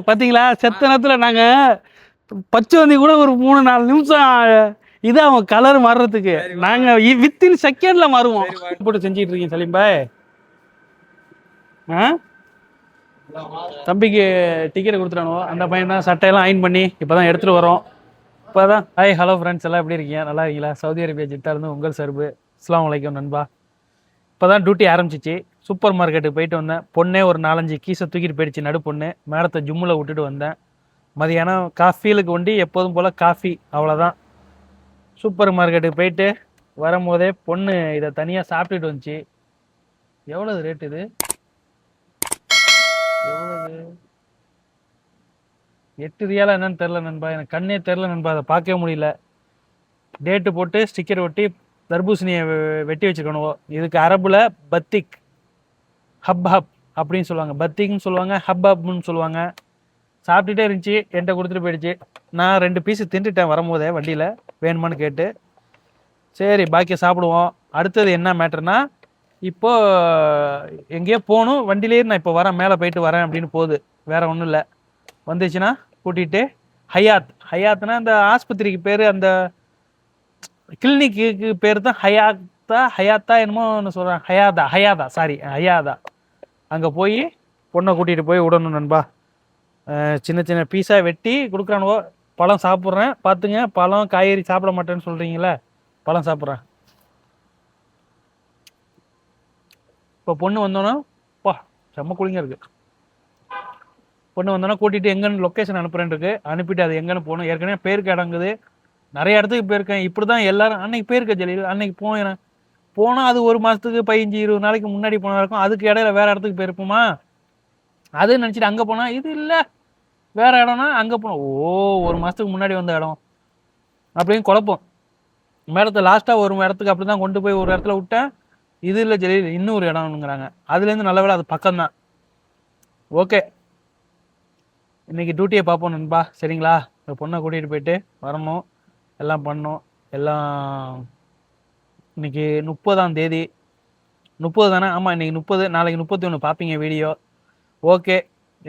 பாத்தீங்களா செத்த நேரத்தில் நாங்கள் பச்சை வந்தி கூட ஒரு 3-4 நிமிஷம் இது அவன் கலர் மாறுறதுக்கு நாங்கள் வித்தின் செகண்டில் மாறுவோம். போட்டு செஞ்சுட்டு இருக்கீங்க சலீம் பாய். தம்பிக்கு டிக்கெட் கொடுத்துட்டானோ அந்த பையன் தான் சட்டையெல்லாம் அயன் பண்ணி இப்போ தான் எடுத்துகிட்டு வரோம். இப்போ தான் ஹாய் ஹலோ ஃப்ரெண்ட்ஸ் எல்லாம் எப்படி இருக்கீங்க? நல்லா இருக்கீங்களா? சவுதி அரேபியா ஜித்தாலேருந்து உங்கள் சர்பு. அஸ்ஸலாமு அலைக்கும் நண்பா. இப்போ தான் டியூட்டி ஆரம்பிச்சிச்சு. சூப்பர் மார்க்கெட்டுக்கு போயிட்டு வந்தேன். பொண்ணே ஒரு 4-5 கீஸை தூக்கிட்டு போயிடுச்சு. நடு பொண்ணு மேடத்தை ஜிம்மில் விட்டுட்டு வந்தேன். மதியானம் காஃபீலுக்கு ஒண்டி எப்போதும் போல் காஃபி, அவ்வளோதான். சூப்பர் மார்க்கெட்டுக்கு போயிட்டு வரும்போதே பொண்ணு இதை தனியாக சாப்பிட்டுட்டு வந்துச்சு. எவ்வளவு ரேட் இது? எவ்வளவு? 8 ரியாலா என்னன்னு தெரில நண்பா. எனக்கு கண்ணே தெரில நண்பா. அதை பார்க்கவே முடியல. டேட்டு போட்டு ஸ்டிக்கர் ஒட்டி தர்பூசணியை வெட்டி வச்சுக்கணும். இதுக்கு அரபுல பத்திக் ஹப் அப்படின்னு சொல்லுவாங்க. பத்திக்னு சொல்லுவாங்க, ஹப்னு சொல்லுவாங்க. சாப்பிட்டுட்டே இருந்துச்சு, என்கிட்ட கொடுத்துட்டு போயிடுச்சு. நான் 2 பீஸு தின்ட்டுட்டேன் வரும்போதே வண்டியில் வேணுமான்னு கேட்டு. சரி பாக்கியை சாப்பிடுவோம். அடுத்தது என்ன மேட்டர்னா, இப்போ எங்கேயோ போகணும். வண்டியிலே நான் இப்போ வரேன், மேலே போயிட்டு வரேன் அப்படின்னு போகுது. வேற ஒன்றும் இல்லை. வந்துச்சுன்னா கூட்டிகிட்டு ஹயாத்னா அந்த ஆஸ்பத்திரிக்கு பேர், அந்த கிளினிக்கு பேர் தான் ஹயாத்தா என்னமோ ஒன்று சொல்கிறேன். ஹயாதா. அங்கே போய் பொண்ணை கூட்டிகிட்டு போய் விடணும் நண்பா. சின்ன சின்ன பீஸாக வெட்டி கொடுக்குறானுவோ. பழம் சாப்பிட்றேன் பார்த்துங்க. பழம் காய்கறி சாப்பிட மாட்டேன்னு சொல்கிறீங்களே, பழம் சாப்பிட்றேன். இப்போ பொண்ணு வந்தோன்னா செம்ம குளிங்க இருக்குது. பொண்ணு வந்தோன்னா கூட்டிகிட்டு எங்கன்னு லொக்கேஷன் அனுப்புறேன் இருக்கு. அனுப்பிட்டு அது எங்கன்னு போகணும். ஏற்கனவே பேருக்கு இடங்குது, நிறைய இடத்துக்கு போயிருக்கேன். இப்படி தான் எல்லாரும் அன்னைக்கு போயிருக்க ஜலீல். அன்னைக்கு போனால் அது 1 மாதத்துக்கு 15-20 நாளைக்கு முன்னாடி போனா இருக்கும். அதுக்கு இடையில வேற இடத்துக்கு போயிருப்போமா, அது நினச்சிட்டு அங்கே போனால் இது இல்லை வேற இடம்னா அங்கே போனோம். 1 மாதத்துக்கு முன்னாடி வந்த இடம் அப்படின்னு குழப்பம். மேடத்தை லாஸ்ட்டாக ஒரு இடத்துக்கு அப்படி தான் கொண்டு போய் ஒரு இடத்துல விட்டேன். இது இல்லை ஜலீல், இன்னொரு இடம்னுங்கிறாங்க. அதுலேருந்து நல்ல வேலை அது பக்கம்தான். ஓகே, இன்னைக்கு டியூட்டியை பார்ப்போம் நண்பா. சரிங்களா? இந்த பொண்ணை கூட்டிகிட்டு போயிட்டு வரணும், எல்லாம் பண்ணோம். எல்லாம் இன்னைக்கு 30ஆம் தேதி. 30 தானே? ஆமாம், இன்னைக்கு 30. நாளைக்கு 31 பார்ப்பீங்க வீடியோ. ஓகே,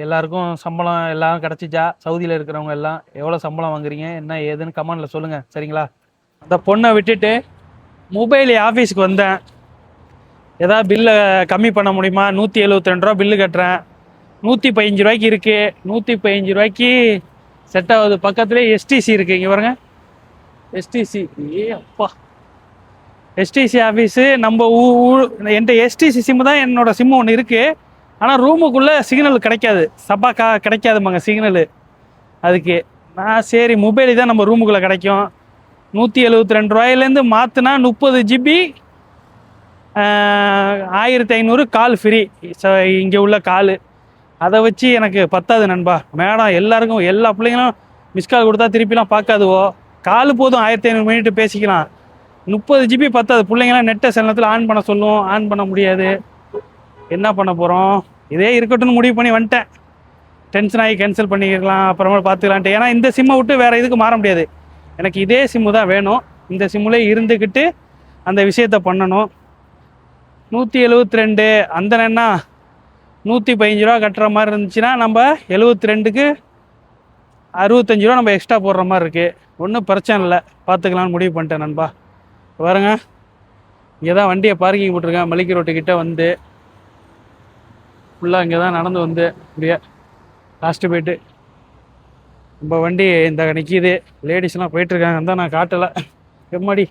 எல்லாருக்கும் சம்பளம் எல்லாம் கிடச்சிச்சா? சவுதியில் இருக்கிறவங்க எல்லாம் எவ்வளோ சம்பளம் வாங்குறீங்க, என்ன ஏதுன்னு கமெண்டில் சொல்லுங்கள். சரிங்களா? அந்த பொண்ணை விட்டுட்டு மொபைல் ஆஃபீஸுக்கு வந்தேன். ஏதாவது பில்லை கம்மி பண்ண முடியுமா? 172 ரூபா பில்லு கட்டுறேன். 115 ரூபாய்க்கு இருக்குது. 115 ரூபாய்க்கு செட் ஆகுது. பக்கத்துலேயே எஸ்டிசி இருக்குது. இங்கே பாருங்க, எஸ்டிசி. அப்பா, எஸ்டிசி ஆஃபீஸு. நம்ம என்கிட்ட எஸ்டிசி சிம்மு தான், என்னோட சிம்மு ஒன்று இருக்குது. ஆனால் ரூமுக்குள்ளே சிக்னல் கிடைக்காது, கிடைக்காதுமாங்க சிக்னலு. அதுக்கு நான் சரி மொபைல் தான் நம்ம ரூமுக்குள்ளே கிடைக்கும். 172 ரூபாயிலேருந்து மாற்றினா 30 GB 1500 கால் ஃப்ரீ. இங்கே உள்ள கால் அதை வச்சு எனக்கு பத்தாது நண்பா. மேடம் எல்லாருக்கும், எல்லா பிள்ளைங்களும் மிஸ் கால் கொடுத்தா திருப்பிலாம் பார்க்காதுவோ. கால் போதும், 1500 மினிட் பேசிக்கலாம். 30 GB பத்தாது. பிள்ளைங்களாம் நெட்டை சில நேரத்தில் ஆன் பண்ண சொல்லுவோம், ஆன் பண்ண முடியாது. என்ன பண்ண போகிறோம்? இதே இருக்கட்டும்னு முடிவு பண்ணி வந்துட்டேன். டென்ஷன் ஆகி கேன்சல் பண்ணிக்கலாம், அப்புறமா பார்த்துக்கலான்ட்டு. ஏன்னா இந்த சிம்மை விட்டு வேறு இதுக்கு மாற முடியாது. எனக்கு இதே சிம்மு தான் வேணும். இந்த சிம்முலே இருந்துக்கிட்டு அந்த விஷயத்த பண்ணணும். 172 அந்த என்ன 115 ரூபா கட்டுற மாதிரி இருந்துச்சுன்னா நம்ம 72க்கு 65 ரூபா நம்ம எக்ஸ்ட்ரா போடுற மாதிரி இருக்குது. ஒன்றும் பிரச்சனை இல்லை, பார்த்துக்கலான்னு முடிவு பண்ணிட்டேன் நண்பா. பாருங்க, இங்கே தான் வண்டியை பார்க்கிங் போட்டிருக்கேன். மலிக்கு ரோட்டுக்கிட்ட வந்து ஃபுல்லாக இங்கே தான் நடந்து வந்து இப்படியே லாஸ்ட்டு போயிட்டு நம்ம வண்டி இந்த நிற்கிது. லேடிஸ்லாம் போயிட்டுருக்காங்க தான் நான் காட்டலை. எம்மாடி,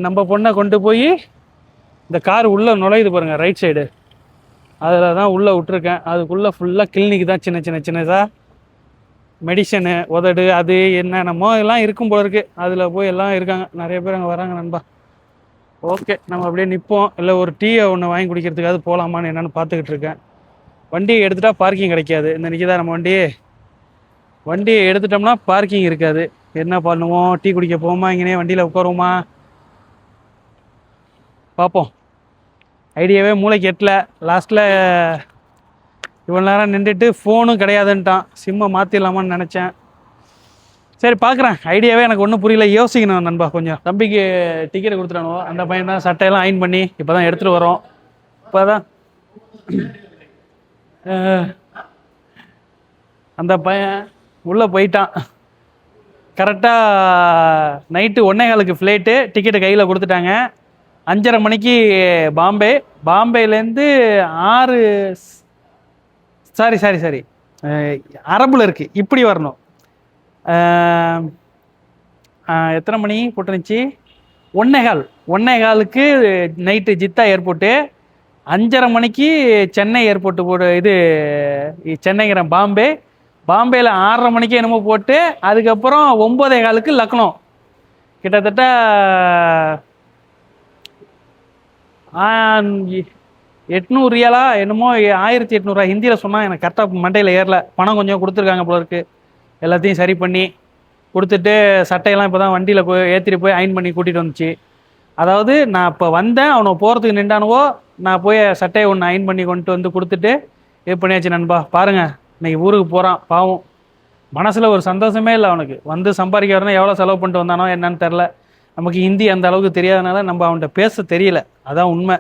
நம்ம பொண்ணை கொண்டு போய் இந்த கார் உள்ளே நுழையுது பாருங்கள், ரைட் சைடு. அதில் தான் உள்ளே விட்டுருக்கேன். அதுக்குள்ளே ஃபுல்லாக கிளினிக் தான், சின்னதாக மெடிசனு, உதடு, அது என்னென்னமோ எல்லாம் இருக்கும் போல இருக்குது. அதில் போய் எல்லாம் இருக்காங்க, நிறைய பேர் அங்கே வராங்க நண்பா. ஓகே, நம்ம அப்படியே நிற்போம். இல்லை ஒரு டீயை ஒன்று வாங்கி குடிக்கிறதுக்காவது போகலாமான்னு என்னென்னு பார்த்துக்கிட்டு இருக்கேன். வண்டியை எடுத்துகிட்டா பார்க்கிங் கிடைக்காது. இந்த நிற்கிதா நம்ம வண்டியை எடுத்துட்டோம்னா பார்க்கிங் இருக்காது. என்ன பண்ணுவோம்? டீ குடிக்க போவோமா, இங்கேனே வண்டியில் உட்காருவோமா? பார்ப்போம். ஐடியாவே மூளைக்கு எட்டல. லாஸ்ட்டில் இவ்வளோ நேரம் நின்றுட்டு ஃபோனும் கிடையாதுன்ட்டான். சிம்மை மாற்றிடலாமான்னு நினச்சேன். சரி பார்க்குறேன். ஐடியாவே எனக்கு ஒன்றும் புரியல, யோசிக்கணும் நண்பா கொஞ்சம். தம்பிக்கு டிக்கெட் கொடுத்துட்டானோ அந்த பையன் தான் சட்டையெல்லாம் அயன் பண்ணி இப்போ தான் எடுத்துகிட்டு வரோம். இப்போ தான் அந்த பையன் உள்ளே போயிட்டான். கரெக்டாக நைட்டு 1:15 ஃப்ளைட்டு, டிக்கெட்டை கையில் கொடுத்துட்டாங்க. 5:30 மணிக்கு பாம்பே. பாம்பேலேருந்து 6 சாரி சாரி சாரி அரபில் இருக்குது, இப்படி வரணும். எத்தனை மணி போட்டுருந்துச்சு? 1:15க்கு நைட்டு ஜித்தா ஏர்போர்ட்டு. 5:30 மணிக்கு சென்னை ஏர்போர்ட்டு போட்டு இது சென்னைங்கிற பாம்பே. பாம்பேயில் 6:30 மணிக்கு என்னமோ போட்டு அதுக்கப்புறம் 9:15க்கு லக்னோ. கிட்டத்தட்ட 800 ரியாலா என்னமோ 1800 ஹிந்தியில் சொன்னால் எனக்கு கரெக்டாக மண்டையில் ஏறல. பணம் கொஞ்சம் கொடுத்துருக்காங்க போல இருக்கு. எல்லாத்தையும் சரி பண்ணி கொடுத்துட்டு சட்டையெல்லாம் இப்போ தான் வண்டியில் போய் ஏற்றிட்டு போய் அயன் பண்ணி கூட்டிகிட்டு வந்துச்சு. அதாவது நான் இப்போ வந்தேன், அவனை போகிறதுக்கு நின்றானுவோ, நான் போய் சட்டையை ஒன்று அயன் பண்ணி கொண்டு வந்து கொடுத்துட்டு இது பண்ணியாச்சு நண்பா. பாருங்கள், இன்னைக்கு ஊருக்கு போகிறான் பாவம். மனசில் ஒரு சந்தோஷமே இல்லை அவனுக்கு. வந்து சம்பாதிக்க வரணும், எவ்வளோ செலவு பண்ணிட்டு வந்தானோ என்னன்னு தெரில. நமக்கு ஹிந்தி அந்த அளவுக்கு தெரியாதனால நம்ம அவன்கிட்ட பேச தெரியல, அதான் உண்மை.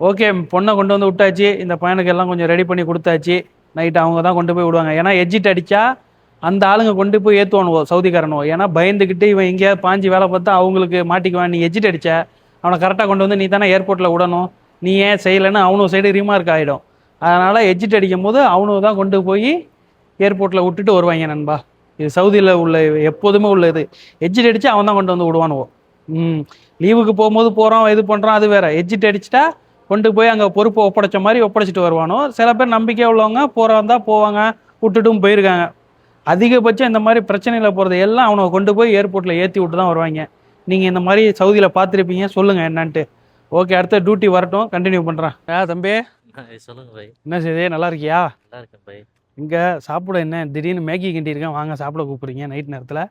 ஓகே, பொண்ணை கொண்டு வந்து விட்டாச்சு. இந்த பையனுக்கு எல்லாம் கொஞ்சம் ரெடி பண்ணி கொடுத்தாச்சு. நைட்டு அவங்க தான் கொண்டு போய் விடுவாங்க. ஏன்னா எஜிட் அடித்தா அந்த ஆளுங்க கொண்டு போய் ஏற்றுவானுவோ சவுதிக்காரனுவோ. ஏன்னா பயந்துக்கிட்டு இவன் எங்கேயாவது பாஞ்சு வேலை பார்த்தா அவங்களுக்கு மாட்டிக்குவான். நீ எஜிட் அடித்த அவனை கரெக்டாக கொண்டு வந்து நீ தானே ஏர்போர்ட்டில் விடணும், நீ ஏன் செய்யலைன்னு அவனு சைடு ரிமார்க் ஆகிடும். அதனால் எஜிட் அடிக்கும் போது அவனு தான் கொண்டு போய் ஏர்போர்ட்டில் விட்டுட்டு வருவாங்க நண்பா. இது சவுதியில் உள்ள எப்போதுமே உள்ள இது. எஜிட் அடித்து அவன் தான் கொண்டு வந்து விடுவானுவோ. லீவுக்கு போகும்போது போகிறோம் இது பண்ணுறான், அது வேறு. எஜிட் அடிச்சிட்டா கொண்டு போய் அங்கே பொறுப்பை ஒப்படைச்ச மாதிரி ஒப்படைச்சிட்டு வருவானோ. சில பேர் நம்பிக்கை உள்ளவங்க போகிறவங்க போவாங்க, விட்டுட்டும் போயிருக்காங்க. அதிகபட்சம் இந்த மாதிரி பிரச்சனையில் போகிறது எல்லாம் அவனை கொண்டு போய் ஏர்போர்ட்டில் ஏற்றி விட்டு தான் வருவாங்க. நீங்கள் இந்த மாதிரி சவுதியில் பார்த்துருப்பீங்க, சொல்லுங்கள் என்னன்ட்டு. ஓகே, அடுத்த டியூட்டி வரட்டும், கண்டினியூ பண்ணுறேன். தம்பி சொல்லுங்க பாய். என்ன செய்யுது, நல்லா இருக்கியா? நல்லா இருக்கேன் பாய். இங்கே சாப்பிட என்ன திடீர்னு மேகி கிண்டியிருக்கேன், வாங்க சாப்பிட கூப்பிட்றீங்க நைட் நேரத்தில்?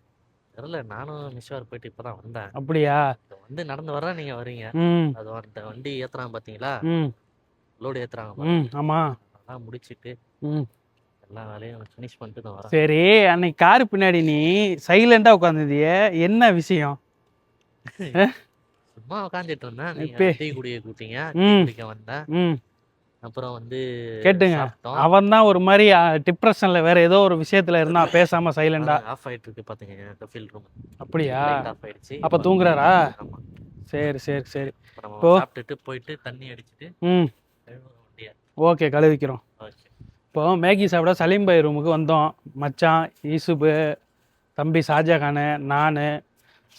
தெரியல, நானும் மிஷோர் போயிட்டு இப்போ தான் வந்தேன். அப்படியா? வந்து நடந்து வர்றேன், நீங்கள் வரீங்க. அது அந்த வண்டி ஏற்றுறாங்க பார்த்தீங்களா, லோடு ஏற்றுறாங்க. ஆமாம், அதெல்லாம் முடிச்சுட்டு எல்லா வேலையும் ஃபினிஷ் பண்ணிட்டு தான் வரேன். சரி, அன்னைக்கு காரு பின்னாடி நீ சைலண்டாக உட்காந்துதிய, என்ன விஷயம்? சும்மா உட்காந்துட்டு இருந்தேன், நீங்கள் டீ குடிய கூட்டிங்க, டீ குடிக்க வந்தேன். அப்புறம் வந்து கேட்டுங்க, அவன் தான் ஒரு மாதிரி டிப்ரெஷன்ல வேற ஏதோ ஒரு விஷயத்துல இருந்தா பேசாம சைலண்டா ஆஃப் ஆயிட்டு இருக்கு பாத்தீங்க கஃபில் ரூம். அப்படியா? ஆஃப் ஆயிடுச்சு. அப்ப தூங்குறாரா? சரி சரி சரி. இப்போ சாப்பிட்டுட்டு போயிட்டு தண்ணி அடிச்சிட்டு ஓகே கழுவிக்கிறோம். இப்போ மேகி சாப்பிட சலீம் பாய் ரூமுக்கு வந்தோம். மச்சான், யூசுப்பு, தம்பி ஷாஜகானு, நான்,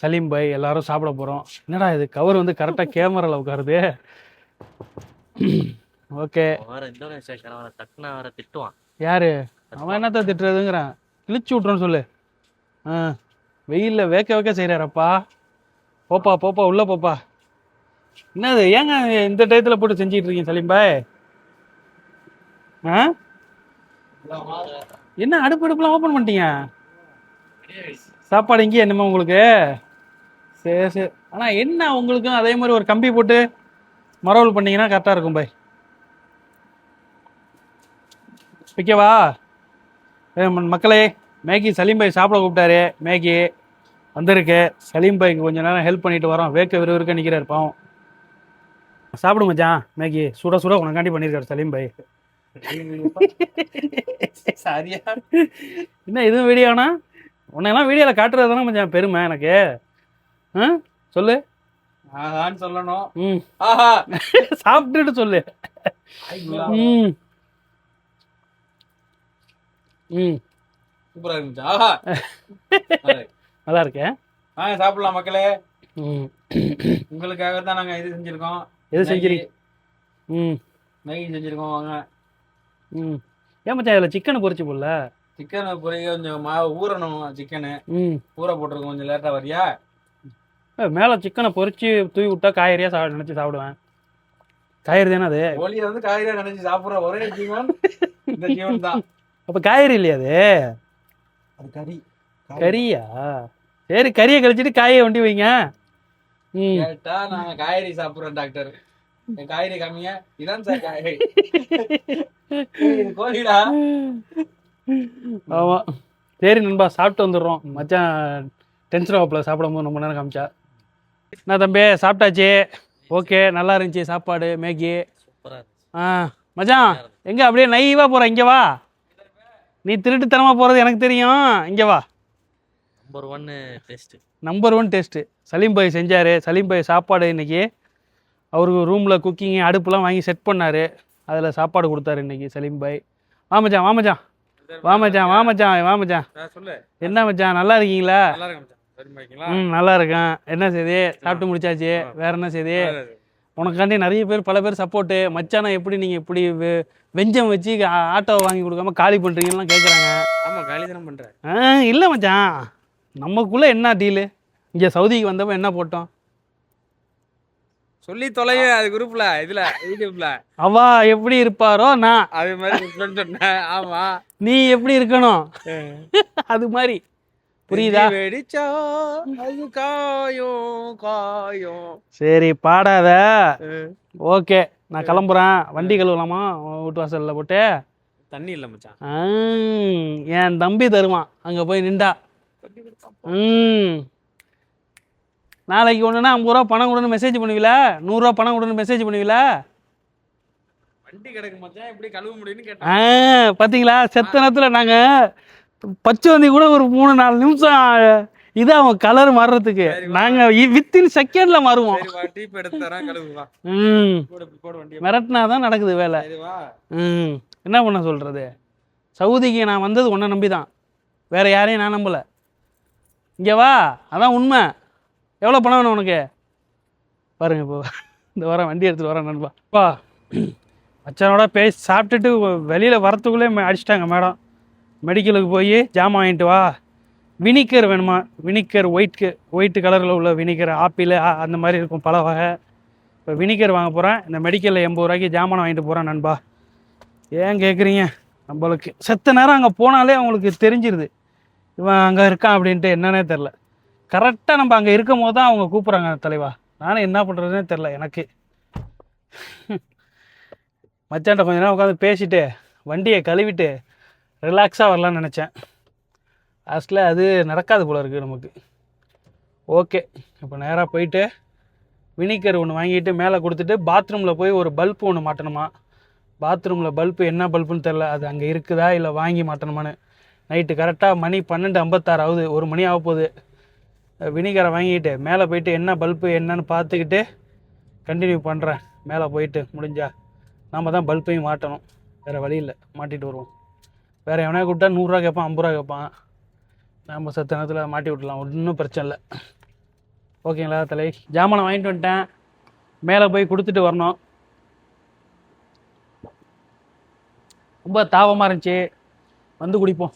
சலீம் பாய் எல்லாரும் சாப்பிட போகிறோம். என்னடா இது கவர் வந்து கரெக்டாக கேமராவில் உட்காருது. ஓகே, திட்டுவான். யாரு அவன்? என்னத்த திட்டுறதுங்கிறான், கிழிச்சு விட்றோன்னு சொல்லு. வெயிலில் வேக்க வேக்க செய்கிறாரப்பா. போப்பா போப்பா உள்ள போப்பா. என்னது, ஏங்க இந்த டயத்தில் போட்டு செஞ்சிட்டு இருக்கீங்க சலீம் பாய்? என்ன அடுப்புலாம் ஓப்பன் பண்ணிட்டீங்க? சாப்பாடு இங்கேயே என்னமோ உங்களுக்கு? சரி சரி. ஆனால் என்ன உங்களுக்கும் அதே மாதிரி ஒரு கம்பி போட்டு மரவல் பண்ணிங்கன்னா கரெக்டாக இருக்கும் பாய். ஓகேவா மக்களே? மேகி சலீம் பாய் சாப்பிட கூப்பிட்டாரு, மேகி வந்திருக்கு. சலீம் பாய்க்கு கொஞ்சம் நேரம் ஹெல்ப் பண்ணிட்டு வரோம். வேக்க விறுவிறுக்க நிற்கிறார் பாவம். சாப்பிடு மச்சான், மேகி சுட சுட உனக்காண்டி பண்ணியிருக்காரு சலீம் பாய். சரியா? என்ன இதுவும் வீடியோனா? உன்னெல்லாம் வீடியோவில் காட்டுறது தானே கொஞ்சம் பெருமை எனக்கு. சொல்லு. ஆஹான்னு சொல்லணும். ஆஹா சாப்பிட்டுட்டு சொல்லு. சூப்பரா இருந்துச்சு. ஆஹா நல்லா இருக்கேன். சாப்பிடலாம் மக்களே. உங்களுக்காக தான் நாங்கள் இது செஞ்சுருக்கோம். எது செஞ்சிருக்கீங்க? மேகி செஞ்சுருக்கோம், வாங்க. ஏன் மச்சான் இதில் சிக்கனை பொரிச்சு போடல? சிக்கனை பொறிக்க கொஞ்சம் மாவு ஊறணும். சிக்கனு ஊற போட்டிருக்கோம், கொஞ்சம் லேட்டாக வரியா? மேலே சிக்கனை பொரிச்சு தூவி விட்டா காய்கறியாக நினச்சி சாப்பிடுவேன். காய்கறி தானே அது? ஒளியை வந்து காய்கறியாக நினச்சி சாப்பிட்ற ஒரே ஜீவன் இந்த ஜீவன் தான். அப்போ காய்கறி இல்லையா அது? அது கறி. கறியா? சரி, கறியை கழிச்சிட்டு காயை ஒண்டி வைங்க. கேட்டா நான் காய்கறி சாப்பிட்றேன் டாக்டர். காய்கறி காமிங்க. இதான் சார் காய்கறி. கோழிடா. ஆமா, சரி நண்பா, சாப்பிட்டு வந்துடுறோம். மச்சான் டென்ஷன் ஆகல சாப்பிடும் போது ரொம்ப நேரம் காமிச்சா. என்ன தம்பி சாப்பிட்டாச்சு? ஓகே, நல்லா இருந்துச்சு சாப்பாடு, மேகி. மச்சான் எங்க அப்படியே நைவா போற? இங்க வா, நீ திருட்டுத்தனமாக போகிறது எனக்கு தெரியும். இங்கே வா. Number 1 taste. Number 1 taste. Salim Bhai செஞ்சார். சலீம் பாய் சாப்பாடு இன்றைக்கி அவருக்கு ரூமில் குக்கிங்கு அடுப்புலாம் வாங்கி செட் பண்ணார். அதில் சாப்பாடு கொடுத்தாரு இன்றைக்கி சலீம் பாய். வா மச்சான், வா மச்சான், வா மச்சான், வா மச்சான், வா மச்சான். என்ன மச்சான், நல்லா இருக்கீங்களா? நல்லா இருக்கேன். என்ன செய்தி? சாப்பிட்டு முடிச்சாச்சு. வேற என்ன செய்தி? உனக்காண்டி நிறைய பேர் பல பேர் சப்போர்ட்டு. மச்சானா எப்படி நீங்கள் இப்படி வெஞ்சம் வச்சு ஆட்டோவை வாங்கி கொடுக்காம காலி பண்ணுறீங்கலாம் கேட்குறாங்க. ஆமாம், காலி தானே பண்ணுறேன். இல்லை மச்சான், நமக்குள்ளே என்ன டீலு? இங்கே சவுதிக்கு வந்தப்போ என்ன போட்டோம் சொல்லி தொலைய. அது குரூப்ல இதுல யூடியூப்ல அவா எப்படி இருப்பாரோ நான் அது மாதிரி சொன்னேன். ஆமா, நீ எப்படி இருக்கணும் அது மாதிரி. புரியுதா? வெடிச்சா அது காயும் காயும். சரி பாடாத. ஓகே, நான் கிளம்புறேன். வண்டி கழுவலாமா வீட்டு வாசல்ல போட்டு? தண்ணி இல்லை மச்சான். என் தம்பி தருவான் அங்கே போய் நின்றா. நாளைக்கு ஒன்றுனா 50 ரூபா பணம் கொடுன்னு மெசேஜ் பண்ணுவீல, 100 ரூபா பணம் கொடுன்னு மெசேஜ் பண்ணுவீல. வண்டி கிடக்கு மச்சான், எப்படி கழுவ முடியும்னு கேட்டேன். பார்த்தீங்களா, செத்த நேரத்தில் நாங்கள் பச்சை வந்தி கூட ஒரு 3-4 நிமிஷம் இது அவன் கலர் மாறுறதுக்கு நாங்கள் வித்தின் செகண்டில் மாறுவோம். மிரட்டினா தான் நடக்குது வேலை. என்ன பண்ண சொல்கிறது? சவுதிக்கு நான் வந்தது உன்னை நம்பி தான், வேறு யாரையும் நான் நம்பலை. இங்கே வா, அதான் உண்மை. எவ்வளோ பணம் வேணும் உனக்கு? பாருங்க, இப்போ இந்த வாரம் வண்டி எடுத்துகிட்டு வரேன் நண்பா. மச்சானோட பேசி சாப்பிட்டுட்டு வெளியில் வரத்துக்குள்ளே அடிச்சிட்டாங்க மேடம். மெடிக்கலுக்கு போய் ஜாமான் வாங்கிட்டு வா. வினிகர் வேணுமா? வினிகர் ஒயிட்டு கலரில் உள்ள வினிகர், ஆப்பிள் அந்த மாதிரி இருக்கும் பல வகை. இப்போ வினிகர் வாங்க போகிறேன். இந்த மெடிக்கலில் 80 ரூபாய்க்கு ஜாமான் வாங்கிட்டு போகிறேன் நண்பா. ஏன் கேட்குறீங்க? நம்மளுக்கு செத்த நேரம் அங்கே போனாலே அவங்களுக்கு தெரிஞ்சிருது இவன் அங்கே இருக்கான் அப்படின்ட்டு. என்னன்னே தெரில. கரெக்டாக நம்ம அங்கே இருக்கும் போது தான் அவங்க கூப்பிட்றாங்க தலைவா. நானும் என்ன பண்ணுறதுனே தெரில எனக்கு. மச்சான்ட்ட கொஞ்ச நேரம் உட்காந்து பேசிவிட்டு வண்டியை கழுவிட்டு ரிலாக்ஸாக வரலான்னு நினச்சேன். லாஸ்ட்டில் அது நடக்காது போல இருக்குது நமக்கு. ஓகே, இப்போ நேராக போயிட்டு வினிகர் ஒன்று வாங்கிட்டு மேலே கொடுத்துட்டு பாத்ரூமில் போய் ஒரு பல்பு ஒன்று மாட்டணுமா. பாத்ரூமில் பல்பு என்ன பல்புன்னு தெரில, அது அங்கே இருக்குதா இல்லை வாங்கி மாட்டணுமான்னு. நைட்டு கரெக்டாக மணி 12:56 ஆகுது, 1 மணி ஆக போகுது. வினிகரை வாங்கிட்டு மேலே போயிட்டு என்ன பல்பு என்னன்னு பார்த்துக்கிட்டு கண்டினியூ பண்ணுறேன். மேலே போயிட்டு முடிஞ்சா நாம் தான் பல்பையும் மாட்டணும், வேறு வழி இல்லை. மாட்டிட்டு வருவோம். வேறு எவனா கூப்பிட்டா 100 ரூபா கேட்பான், 50 ரூபா கேட்பான். நம்ம சத்த நேரத்தில் மாட்டி விட்டுலாம், ஒன்றும் பிரச்சனை இல்லை. ஓகேங்களா தலை? ஜாமானை வாங்கிட்டு வந்துட்டேன். மேலே போய் கொடுத்துட்டு வரணும். ரொம்ப தாபமாக இருந்துச்சு, வந்து குடிப்போம்.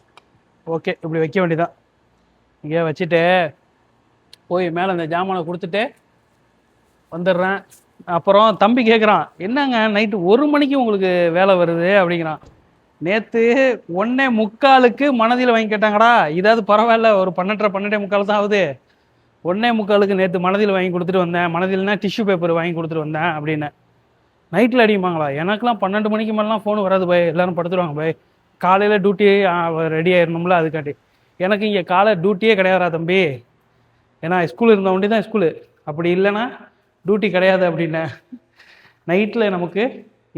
ஓகே, இப்படி வைக்க வேண்டியதான். இங்கே வச்சுட்டு போய் மேலே இந்த ஜாமானை கொடுத்துட்டு வந்துடுறேன். அப்புறம் தம்பி கேட்குறான், என்னங்க நைட்டு 1 மணிக்கு உங்களுக்கு வேலை வருது அப்படிங்கிறான். நேற்று 1:45 மனதில் வாங்கி கேட்டாங்கடா. இதாவது பரவாயில்ல, ஒரு 12:30 தான் ஆகுது. 1:45 நேற்று மனதில் வாங்கி கொடுத்துட்டு வந்தேன். மனதில்னா டிஷ்யூ பேப்பர் வாங்கி கொடுத்துட்டு வந்தேன் அப்படின்னு. நைட்டில் அடிப்பாங்களா? எனக்குலாம் 12 மணிக்கு மேலாம் ஃபோன் வராது பாய், எல்லோரும் படுத்துருவாங்க பாய். காலையில் டியூட்டி ரெடி ஆயிடணும்ல, அதுக்காட்டி. எனக்கு இங்கே காலை டியூட்டியே கிடையாதா தம்பி. ஏன்னா ஸ்கூல் இருந்த வண்டி தான் ஸ்கூலு, அப்படி இல்லைன்னா டியூட்டி கிடையாது அப்படின்னேன். நைட்டில் நமக்கு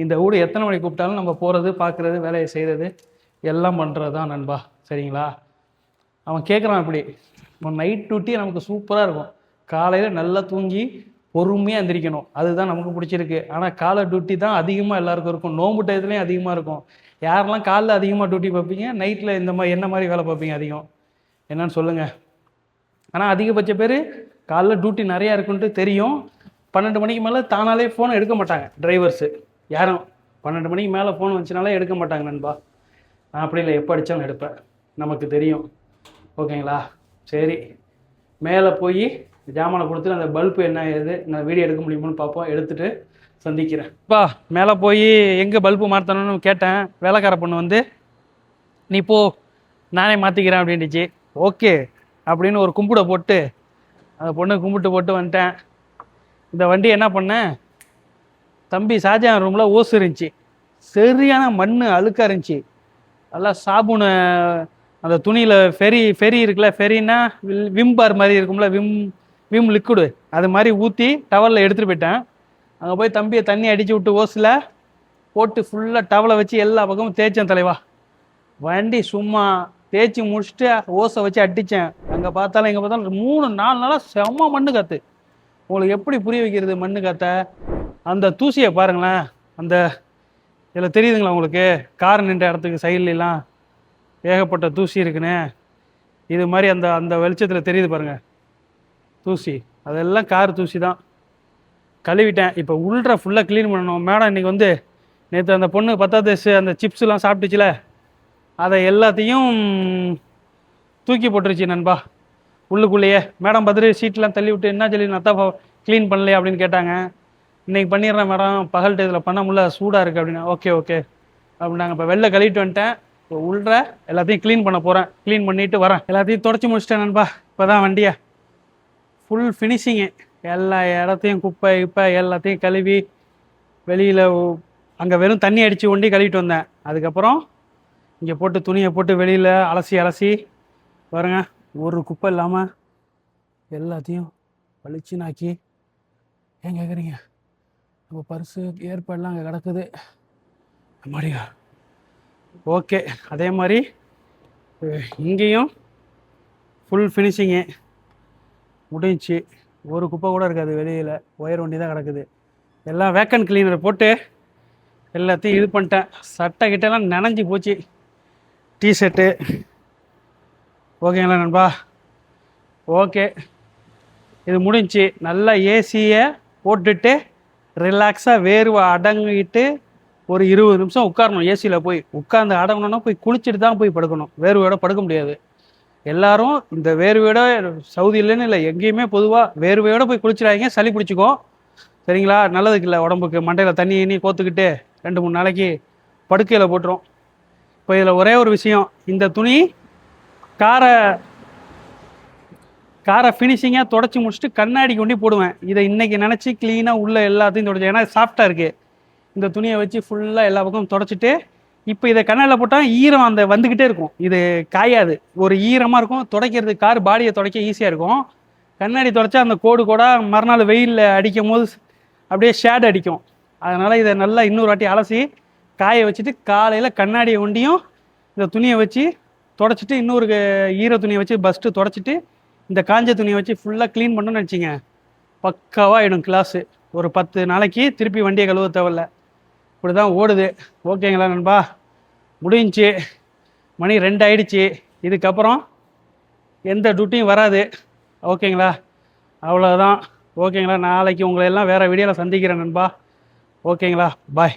இந்த ஊடு எத்தனை மணிக்கு கூப்பிட்டாலும் நம்ம போகிறது, பார்க்குறது, வேலையை செய்கிறது எல்லாம் பண்ணுறது தான் நண்பா. சரிங்களா? அவன் கேட்குறான், இப்படி நைட் டியூட்டி நமக்கு சூப்பராக இருக்கும். காலையில் நல்லா தூங்கி பொறுமையாக எந்திரிக்கணும், அதுதான் நமக்கு பிடிச்சிருக்கு. ஆனால் காலை டியூட்டி தான் அதிகமாக எல்லாருக்கும் இருக்கும். நோம்பு டயத்துலேயும் அதிகமாக இருக்கும். யாரெல்லாம் காலைல அதிகமாக டியூட்டி பார்ப்பீங்க, நைட்டில் இந்த மாதிரி என்ன மாதிரி வேலை பார்ப்பீங்க அதிகம்? என்னன்னு சொல்லுங்கள். ஆனால் அதிகபட்ச பேர் காலைல டியூட்டி நிறையா இருக்குன்ட்டு தெரியும், 12 மணிக்கு மேலே தானாலே ஃபோனை எடுக்க மாட்டாங்க டிரைவர்ஸு. யாரும் 12 மணிக்கு மேலே ஃபோன் வந்துச்சுனாலே எடுக்க மாட்டாங்க நண்பா. நான் அப்படி இல்லை, எப்போ அடித்தாலும் எடுப்பேன், நமக்கு தெரியும். ஓகேங்களா? சரி, மேலே போய் ஜாமானை கொடுத்துட்டு அந்த பல்பு என்ன ஏது நான் வீடியோ எடுக்க முடியுமான்னு பார்ப்போம். எடுத்துகிட்டு சந்திக்கிறேன். மேலே போய் எங்கே பல்பு மாற்றணும்னு கேட்டேன். வேலைக்கார பொண்ணு வந்து நீ போ நானே மாற்றிக்கிறேன் அப்படின்ட்டுச்சு. ஓகே அப்படின்னு ஒரு கும்பிட போட்டு அந்த பொண்ணு கும்பிட்டு போட்டு வந்துட்டேன். இந்த வண்டி என்ன பண்ணேன், தம்பி ஷாஜான் ரூமில் ஓசு இருந்துச்சு, சரியான மண் அழுக்காக இருந்துச்சு. நல்லா சாபுனை அந்த துணியில் ஃபெரி இருக்குல்ல, ஃபெரின்னா விம் பார் மாதிரி இருக்கும்ல, விம் லிக்விடு, அது மாதிரி ஊற்றி டவலில் எடுத்துகிட்டு போயிட்டேன். அங்கே போய் தம்பியை தண்ணி அடித்து விட்டு ஓஸில் போட்டு ஃபுல்லாக டவலை வச்சு எல்லா பக்கமும் தேய்ச்சேன் தலைவா. வண்டி சும்மா தேய்ச்சி முடிச்சுட்டு ஓசை வச்சு அடித்தேன். அங்கே பார்த்தாலும் இங்கே பார்த்தாலும் 3-4 நாளாக செம்ம மண்ணு காற்று. உங்களுக்கு எப்படி புரிய வைக்கிறது மண்ணு காற்ற? அந்த தூசியை பாருங்களேன். அந்த இதில் தெரியுதுங்களா உங்களுக்கு? கார் நின்ற இடத்துக்கு சைட்லாம் ஏகப்பட்ட தூசி இருக்குன்னு. இது மாதிரி அந்த அந்த வெளிச்சத்தில் தெரியுது பாருங்கள் தூசி. அதெல்லாம் கார் தூசி தான். கழுவிட்டேன். இப்போ உள்ற ஃபுல்லாக க்ளீன் பண்ணணும். மேடம் இன்றைக்கி வந்து நேற்று அந்த பொண்ணு 10th அந்த சிப்ஸ்லாம் சாப்பிட்டுச்சுல, அதை எல்லாத்தையும் தூக்கி போட்டுருச்சு நண்பா உள்ளுக்குள்ளேயே. மேடம் பதில் சீட்லாம் தள்ளி விட்டு என்ன சொல்லி நத்தா க்ளீன் பண்ணலையா அப்படின்னு கேட்டாங்க. இன்றைக்கி பண்ணிடுறேன் மேடம், பகல் டயத்தில் பண்ண முடியல, சூடாக இருக்குது அப்படின்னா. ஓகே ஓகே அப்படின்னாங்க. இப்போ வெளில கழுவிட்டு வந்துட்டேன். இப்போ உள்ற எல்லாத்தையும் க்ளீன் பண்ண போகிறேன். க்ளீன் பண்ணிவிட்டு வரேன். எல்லாத்தையும் தொடச்சி முடிச்சிட்டேன் நண்பா. இப்போ தான் வண்டியை ஃபுல் ஃபினிஷிங்கு. எல்லா இடத்தையும் குப்பை இப்போ எல்லாத்தையும் கழுவி வெளியில் அங்கே வெறும் தண்ணி அடித்து ஒண்டி கழுவிட்டு வந்தேன். அதுக்கப்புறம் இங்கே போட்டு துணியை போட்டு வெளியில் அலசி பாருங்க, ஒரு குப்பை இல்லாமல் எல்லாத்தையும் பளிச்சுனாக்கி. ஏன் கேட்குறீங்க? நம்ம பர்ஸு ஏற்பாடெலாம் அங்கே கிடக்குது மாடியா. ஓகே, அதே மாதிரி இங்கேயும் ஃபுல் ஃபினிஷிங்கு முடிஞ்சிச்சு. ஒரு குப்பை கூட இருக்காது வெளியில். ஒயர் வண்டி தான் கிடக்குது. எல்லாம் வேக்கன் கிளீனர் போட்டு எல்லாத்தையும் இது பண்ணிட்டேன். சட்டை கிட்டலாம் நனைஞ்சி போச்சு, டிஷர்ட்டு. ஓகேங்களா நண்பா? ஓகே, இது முடிஞ்சிச்சு. நல்லா ஏசியை போட்டுட்டு ரிலாக்ஸாக வேர்வை அடங்கிட்டு ஒரு 20 நிமிஷம் உட்காரணும். ஏசியில் போய் உட்காந்து அடங்கணுன்னா போய் குளிச்சுட்டு தான் போய் படுக்கணும். வேர்வையோட படுக்க முடியாது. எல்லாரும் இந்த வேர்வையோட சவுதியிலன்னு இல்லை, எங்கேயுமே பொதுவாக வேர்வையோடு போய் குளிச்சிடாதீங்க, சளி பிடிச்சிக்கும். சரிங்களா? நல்லதுக்கு இல்லை உடம்புக்கு. மண்டையில் தண்ணி எண்ணி கோத்துக்கிட்டு 2-3 நாளைக்கு படுக்கையில் போட்டுரும். இப்போ இதில் ஒரே ஒரு விஷயம், இந்த துணி காரை ஃபினிஷிங்காக தொடச்சி முடிச்சுட்டு கண்ணாடி கொண்டு போடுவேன். இதை இன்றைக்கி நினச்சி க்ளீனாக உள்ளே எல்லாத்தையும் தொடச்சி, ஏன்னா சாஃப்டாக இருக்குது. இந்த துணியை வச்சு ஃபுல்லாக எல்லா பக்கமும் தொடச்சிட்டு இப்போ இதை கண்ணாடியில் போட்டால் ஈரம் அந்த வந்துக்கிட்டே இருக்கும். இது காயாது, ஒரு ஈரமாக இருக்கும். துடைக்கிறது கார் பாடியை துடைக்க ஈஸியாக இருக்கும். கண்ணாடி துடைச்சா அந்த கோடாக மறுநாள் வெயிலில் அடிக்கும் போது அப்படியே ஷேட் அடிக்கும். அதனால் இதை நல்லா இன்னொரு வாட்டி அலசி காய வச்சுட்டு காலையில் கண்ணாடியை ஒண்டியும் இந்த துணியை வச்சு தொடச்சிட்டு இன்னொரு ஈர துணியை வச்சு பஸ்ட்டு தொடச்சிட்டு இந்த காஞ்ச துணியை வச்சு ஃபுல்லாக க்ளீன் பண்ணணும்னு நினச்சிங்க, பக்காவாக ஆகிடும் கிளாஸு. ஒரு 10 நாளைக்கு திருப்பி வண்டியை கழுவ தேவையில்ல. இப்படி தான் ஓடுது. ஓகேங்களா நண்பா? முடிஞ்சிச்சு. மணி 2 ஆயிடுச்சு. இதுக்கப்புறம் எந்த டியூட்டியும் வராது. ஓகேங்களா? அவ்வளோதான். ஓகேங்களா? நாளைக்கு உங்களை எல்லாம் வேறு வீடியோவில் சந்திக்கிறேன் நண்பா. ஓகேங்களா? பாய்.